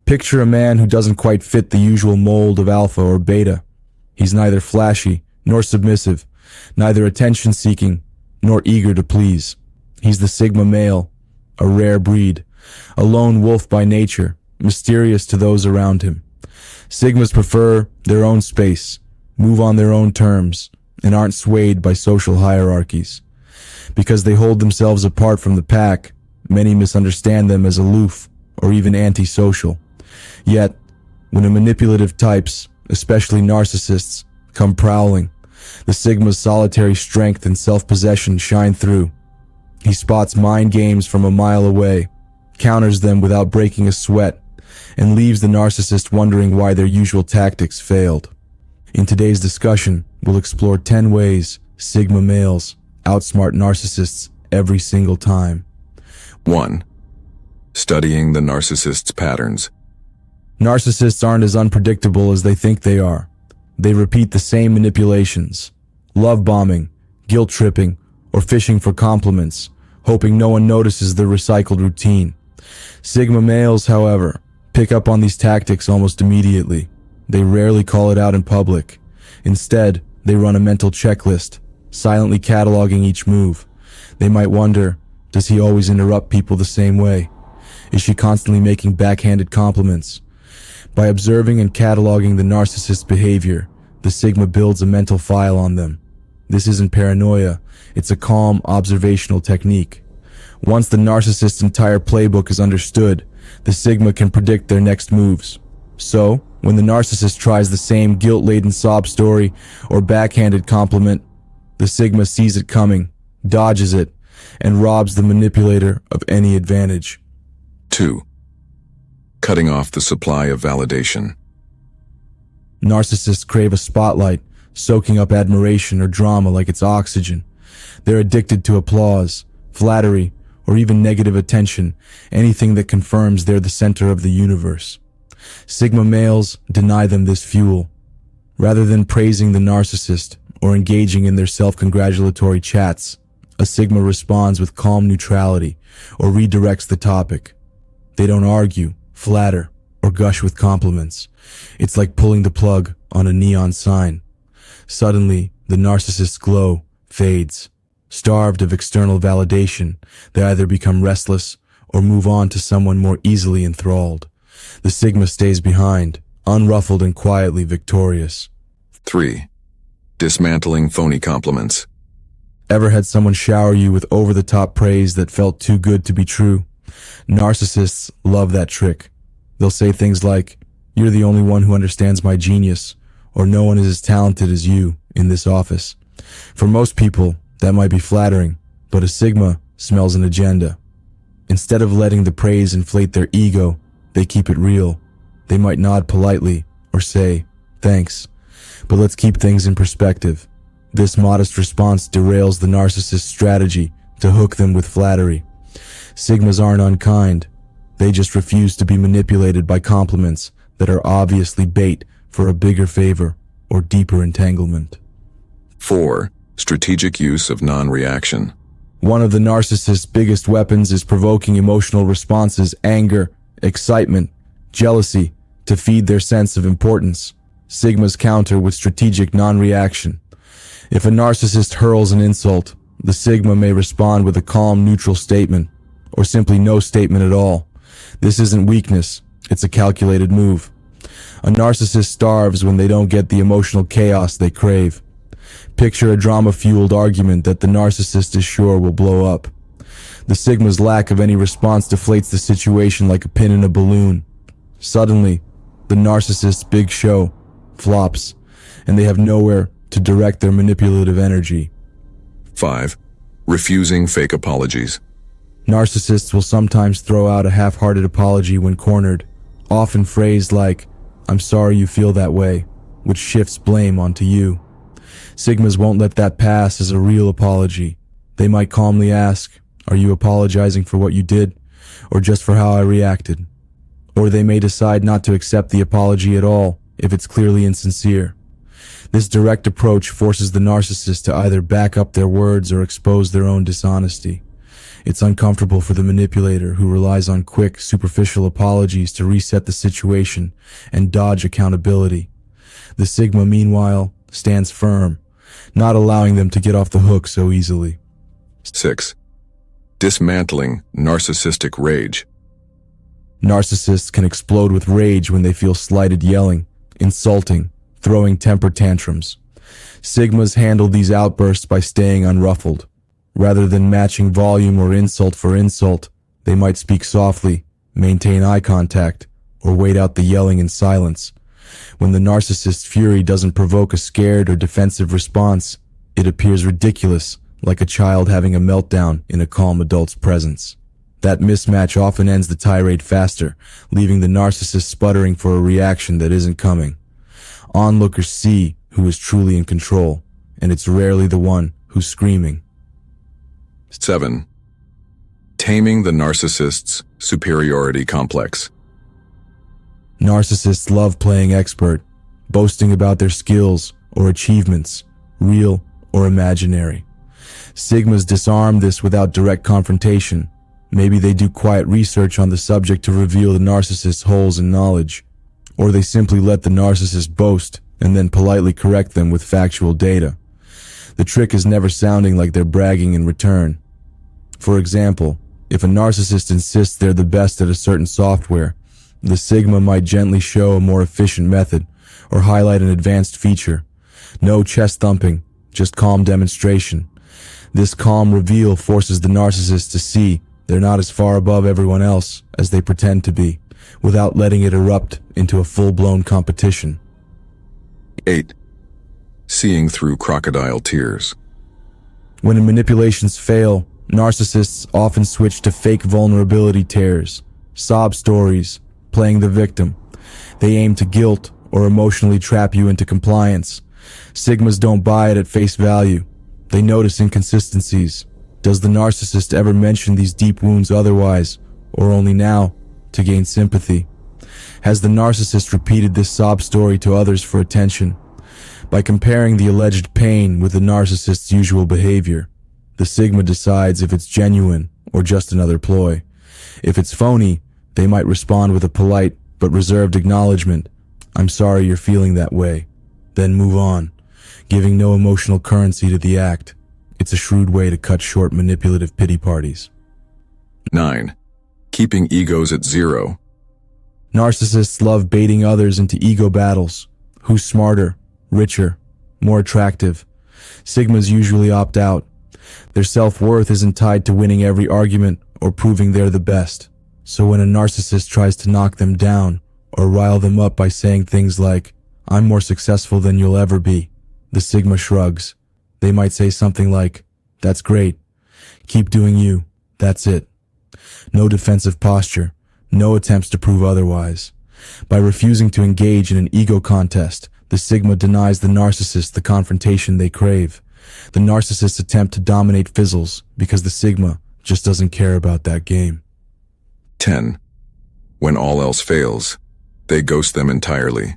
Picture a man who doesn't quite fit the usual mold of alpha or beta. He's neither flashy nor submissive, neither attention-seeking nor eager to please. He's the Sigma male, a rare breed, a lone wolf by nature, mysterious to those around him. Sigmas prefer their own space, move on their own terms, and aren't swayed by social hierarchies. Because they hold themselves apart from the pack, many misunderstand them as aloof or even antisocial. Yet, when manipulative types, especially narcissists, come prowling, the Sigma's solitary strength and self-possession shine through. He spots mind games from a mile away, counters them without breaking a sweat, and leaves the narcissist wondering why their usual tactics failed. In today's discussion, we'll explore 10 ways Sigma males outsmart narcissists every single time. 1. Studying the narcissist's patterns. Narcissists aren't as unpredictable as they think they are. They repeat the same manipulations: love bombing, guilt tripping, or fishing for compliments, hoping no one notices their recycled routine. Sigma males, however, pick up on these tactics almost immediately. They rarely call it out in public. Instead, they run a mental checklist, silently cataloging each move. They might wonder, does he always interrupt people the same way? Is she constantly making backhanded compliments? By observing and cataloging the narcissist's behavior, the Sigma builds a mental file on them. This isn't paranoia, it's a calm, observational technique. Once the narcissist's entire playbook is understood, the Sigma can predict their next moves. So, when the narcissist tries the same guilt-laden sob story or backhanded compliment, the Sigma sees it coming, dodges it, and robs the manipulator of any advantage. 2. Cutting off the supply of validation. Narcissists crave a spotlight, soaking up admiration or drama like it's oxygen. They're addicted to applause, flattery, or even negative attention, anything that confirms they're the center of the universe. Sigma males deny them this fuel. Rather than praising the narcissist or engaging in their self-congratulatory chats, a Sigma responds with calm neutrality or redirects the topic. They don't argue, flatter, or gush with compliments. It's like pulling the plug on a neon sign. Suddenly, the narcissist's glow fades. Starved of external validation, they either become restless or move on to someone more easily enthralled. The Sigma stays behind, unruffled and quietly victorious. 3. Dismantling phony compliments. Ever had someone shower you with over-the-top praise that felt too good to be true? Narcissists love that trick. They'll say things like, "You're the only one who understands my genius," or "No one is as talented as you in this office." For most people, that might be flattering, but a Sigma smells an agenda. Instead of letting the praise inflate their ego, they keep it real. They might nod politely or say, "Thanks," but let's keep things in perspective. This modest response derails the narcissist's strategy to hook them with flattery. Sigmas aren't unkind. They just refuse to be manipulated by compliments that are obviously bait for a bigger favor or deeper entanglement. 4. Strategic use of non-reaction. One of the narcissist's biggest weapons is provoking emotional responses, anger, excitement, jealousy, to feed their sense of importance. Sigmas counter with strategic non-reaction. If a narcissist hurls an insult, the Sigma may respond with a calm, neutral statement, or simply no statement at all. This isn't weakness, it's a calculated move. A narcissist starves when they don't get the emotional chaos they crave. Picture a drama-fueled argument that the narcissist is sure will blow up. The Sigma's lack of any response deflates the situation like a pin in a balloon. Suddenly, the narcissist's big show flops, and they have nowhere to direct their manipulative energy. 5. Refusing fake apologies. Narcissists will sometimes throw out a half-hearted apology when cornered, often phrased like, "I'm sorry you feel that way," which shifts blame onto you. Sigmas won't let that pass as a real apology. They might calmly ask, "Are you apologizing for what you did, or just for how I reacted?" Or they may decide not to accept the apology at all if it's clearly insincere. This direct approach forces the narcissist to either back up their words or expose their own dishonesty. It's uncomfortable for the manipulator, who relies on quick, superficial apologies to reset the situation and dodge accountability. The Sigma, meanwhile, stands firm, not allowing them to get off the hook so easily. 6. Dismantling narcissistic rage. Narcissists can explode with rage when they feel slighted, yelling, insulting, throwing temper tantrums. Sigmas handle these outbursts by staying unruffled. Rather than matching volume or insult for insult, they might speak softly, maintain eye contact, or wait out the yelling in silence. When the narcissist's fury doesn't provoke a scared or defensive response, it appears ridiculous, like a child having a meltdown in a calm adult's presence. That mismatch often ends the tirade faster, leaving the narcissist sputtering for a reaction that isn't coming. Onlookers see who is truly in control, and it's rarely the one who's screaming. 7. Taming the narcissist's superiority complex. Narcissists love playing expert, boasting about their skills or achievements, real or imaginary. Sigmas disarm this without direct confrontation. Maybe they do quiet research on the subject to reveal the narcissist's holes in knowledge, or they simply let the narcissist boast and then politely correct them with factual data. The trick is never sounding like they're bragging in return. For example, if a narcissist insists they're the best at a certain software, the Sigma might gently show a more efficient method or highlight an advanced feature. No chest thumping, just calm demonstration. This calm reveal forces the narcissist to see they're not as far above everyone else as they pretend to be, without letting it erupt into a full-blown competition. 8. Seeing through crocodile tears. When manipulations fail, narcissists often switch to fake vulnerability tears, sob stories, playing the victim. They aim to guilt or emotionally trap you into compliance. Sigmas don't buy it at face value. They notice inconsistencies. Does the narcissist ever mention these deep wounds otherwise, or only now, to gain sympathy? Has the narcissist repeated this sob story to others for attention? By comparing the alleged pain with the narcissist's usual behavior, the Sigma decides if it's genuine or just another ploy. If it's phony, they might respond with a polite but reserved acknowledgement, "I'm sorry you're feeling that way," then move on, giving no emotional currency to the act. It's a shrewd way to cut short manipulative pity parties. 9. Keeping egos at zero. Narcissists love baiting others into ego battles. Who's smarter, richer, more attractive? Sigmas usually opt out. Their self-worth isn't tied to winning every argument or proving they're the best. So when a narcissist tries to knock them down or rile them up by saying things like, "I'm more successful than you'll ever be," the Sigma shrugs. They might say something like, "That's great. Keep doing you. That's it." No defensive posture, no attempts to prove otherwise. By refusing to engage in an ego contest, the Sigma denies the narcissist the confrontation they crave. The narcissist's attempt to dominate fizzles because the Sigma just doesn't care about that game. 10. When all else fails, they ghost them entirely.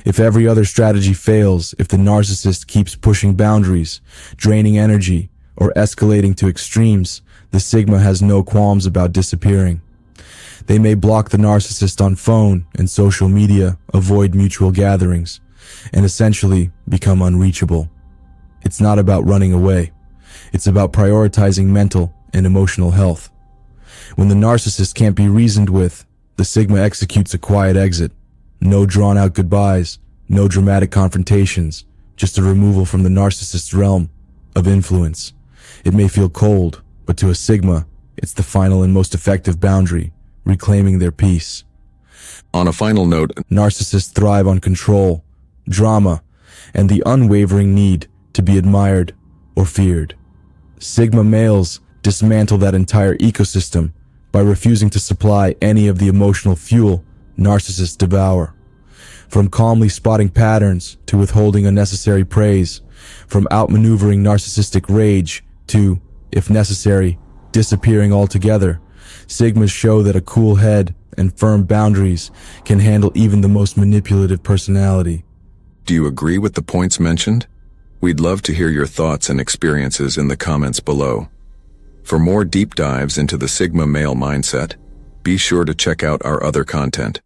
If every other strategy fails, if the narcissist keeps pushing boundaries, draining energy, or escalating to extremes, the Sigma has no qualms about disappearing. They may block the narcissist on phone and social media, avoid mutual gatherings, and essentially become unreachable. It's not about running away. It's about prioritizing mental and emotional health. When the narcissist can't be reasoned with, the Sigma executes a quiet exit. No drawn-out goodbyes, no dramatic confrontations, just a removal from the narcissist's realm of influence. It may feel cold, but to a Sigma, it's the final and most effective boundary, reclaiming their peace. On a final note, Narcissists thrive on control, drama, and the unwavering need to be admired or feared. Sigma males dismantle that entire ecosystem by refusing to supply any of the emotional fuel narcissists devour. From calmly spotting patterns to withholding unnecessary praise, from outmaneuvering narcissistic rage to, if necessary, disappearing altogether, Sigmas show that a cool head and firm boundaries can handle even the most manipulative personality. do you agree with the points mentioned? We'd love to hear your thoughts and experiences in the comments below. For more deep dives into the Sigma male mindset, be sure to check out our other content.